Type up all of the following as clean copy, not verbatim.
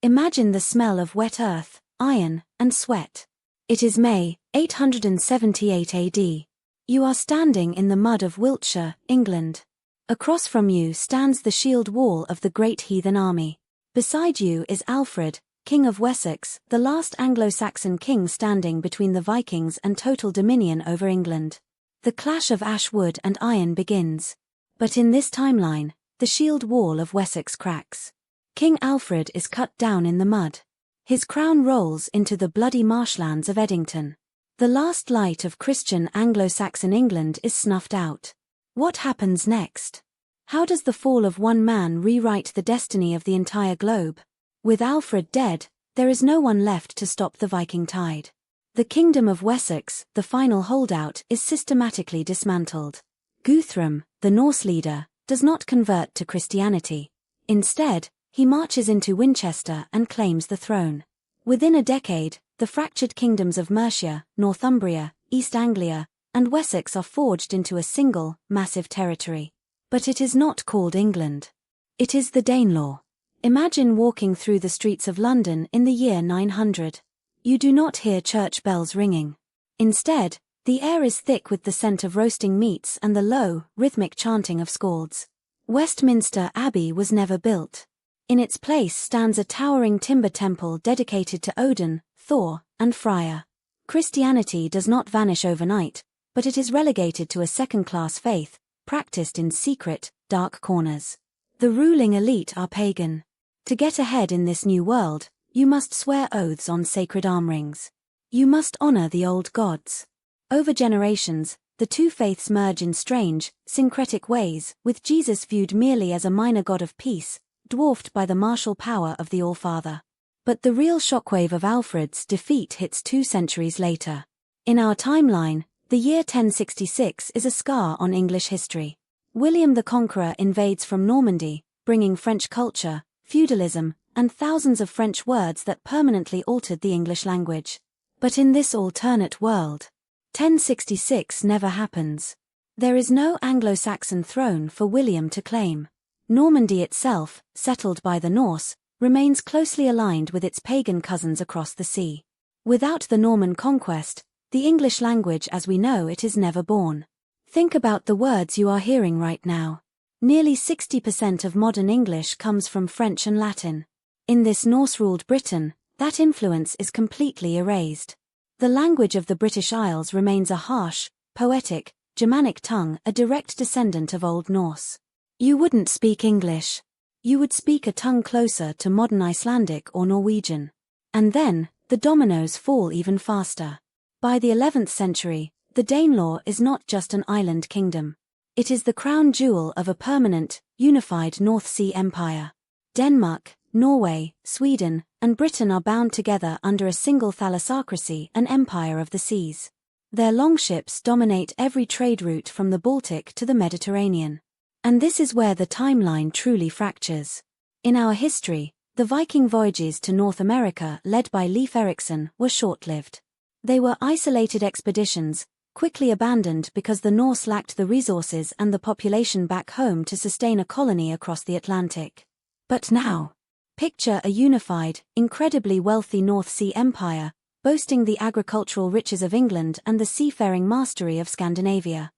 Imagine the smell of wet earth, iron, and sweat. It is May, 878 AD. You are standing in the mud of Wiltshire, England. Across from you stands the shield wall of the great heathen army. Beside you is Alfred, King of Wessex, the last Anglo-Saxon king standing between the Vikings and total dominion over England. The clash of ash wood and iron begins. But in this timeline, the shield wall of Wessex cracks. King Alfred is cut down in the mud. His crown rolls into the bloody marshlands of Edington. The last light of Christian Anglo-Saxon England is snuffed out. What happens next? How does the fall of one man rewrite the destiny of the entire globe? With Alfred dead, there is no one left to stop the Viking tide. The kingdom of Wessex, the final holdout, is systematically dismantled. Guthrum, the Norse leader, does not convert to Christianity. Instead, he marches into Winchester and claims the throne. Within a decade, the fractured kingdoms of Mercia, Northumbria, East Anglia, and Wessex are forged into a single, massive territory. But it is not called England. It is the Danelaw. Imagine walking through the streets of London in the year 900. You do not hear church bells ringing. Instead, the air is thick with the scent of roasting meats and the low, rhythmic chanting of skalds. Westminster Abbey was never built. In its place stands a towering timber temple dedicated to Odin, Thor, and Freya. Christianity does not vanish overnight, but it is relegated to a second-class faith, practiced in secret, dark corners. The ruling elite are pagan. To get ahead in this new world, you must swear oaths on sacred arm rings. You must honor the old gods. Over generations, the two faiths merge in strange, syncretic ways, with Jesus viewed merely as a minor god of peace, dwarfed by the martial power of the All-Father. But the real shockwave of Alfred's defeat hits 2 centuries later. In our timeline, the year 1066 is a scar on English history. William the Conqueror invades from Normandy, bringing French culture, feudalism, and thousands of French words that permanently altered the English language. But in this alternate world, 1066 never happens. There is no Anglo-Saxon throne for William to claim. Normandy itself, settled by the Norse, remains closely aligned with its pagan cousins across the sea. Without the Norman conquest, the English language as we know it is never born. Think about the words you are hearing right now. Nearly 60% of modern English comes from French and Latin. In this Norse-ruled Britain, that influence is completely erased. The language of the British Isles remains a harsh, poetic, Germanic tongue, a direct descendant of Old Norse. You wouldn't speak English. You would speak a tongue closer to modern Icelandic or Norwegian. And then, the dominoes fall even faster. By the 11th century, the Danelaw is not just an island kingdom. It is the crown jewel of a permanent, unified North Sea empire. Denmark, Norway, Sweden, and Britain are bound together under a single thalassocracy, an empire of the seas. Their longships dominate every trade route from the Baltic to the Mediterranean. And this is where the timeline truly fractures. In our history, the Viking voyages to North America led by Leif Erikson were short-lived. They were isolated expeditions, quickly abandoned because the Norse lacked the resources and the population back home to sustain a colony across the Atlantic. But now, picture a unified, incredibly wealthy North Sea empire, boasting the agricultural riches of England and the seafaring mastery of Scandinavia.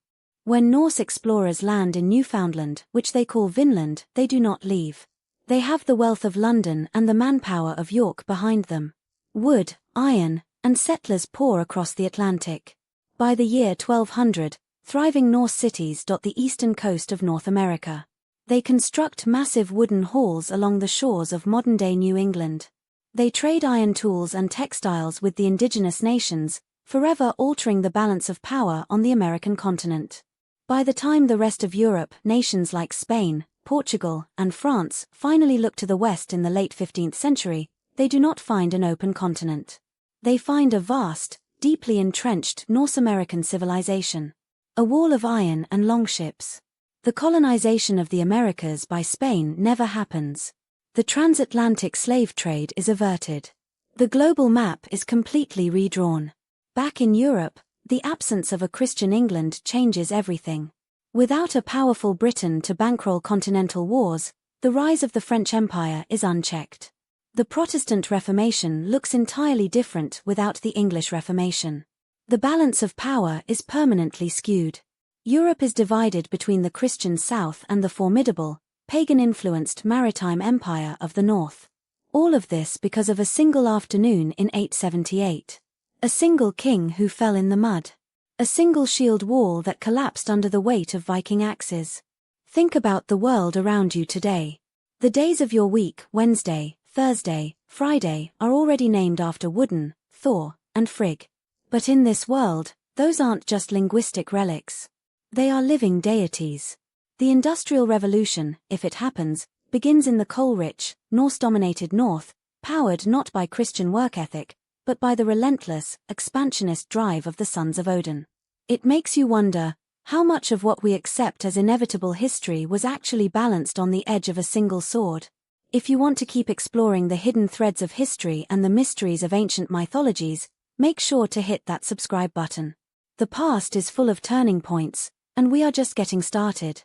When Norse explorers land in Newfoundland, which they call Vinland, they do not leave. They have the wealth of London and the manpower of York behind them. Wood, iron, and settlers pour across the Atlantic. By the year 1200, thriving Norse cities dot the eastern coast of North America. They construct massive wooden halls along the shores of modern-day New England. They trade iron tools and textiles with the indigenous nations, forever altering the balance of power on the American continent. By the time the rest of Europe, nations like Spain, Portugal, and France finally look to the West in the late 15th century, they do not find an open continent. They find a vast, deeply entrenched Norse American civilization. A wall of iron and longships. The colonization of the Americas by Spain never happens. The transatlantic slave trade is averted. The global map is completely redrawn. Back in Europe, the absence of a Christian England changes everything. Without a powerful Britain to bankroll continental wars, the rise of the French Empire is unchecked. The Protestant Reformation looks entirely different without the English Reformation. The balance of power is permanently skewed. Europe is divided between the Christian South and the formidable, pagan-influenced maritime empire of the North. All of this because of a single afternoon in 878. A single king who fell in the mud. A single shield wall that collapsed under the weight of Viking axes. Think about the world around you today. The days of your week, Wednesday, Thursday, Friday, are already named after Woden, Thor, and Frigg. But in this world, those aren't just linguistic relics. They are living deities. The Industrial Revolution, if it happens, begins in the coal-rich, Norse-dominated North, powered not by Christian work ethic, but by the relentless, expansionist drive of the sons of Odin. It makes you wonder, how much of what we accept as inevitable history was actually balanced on the edge of a single sword? If you want to keep exploring the hidden threads of history and the mysteries of ancient mythologies, make sure to hit that subscribe button. The past is full of turning points, and we are just getting started.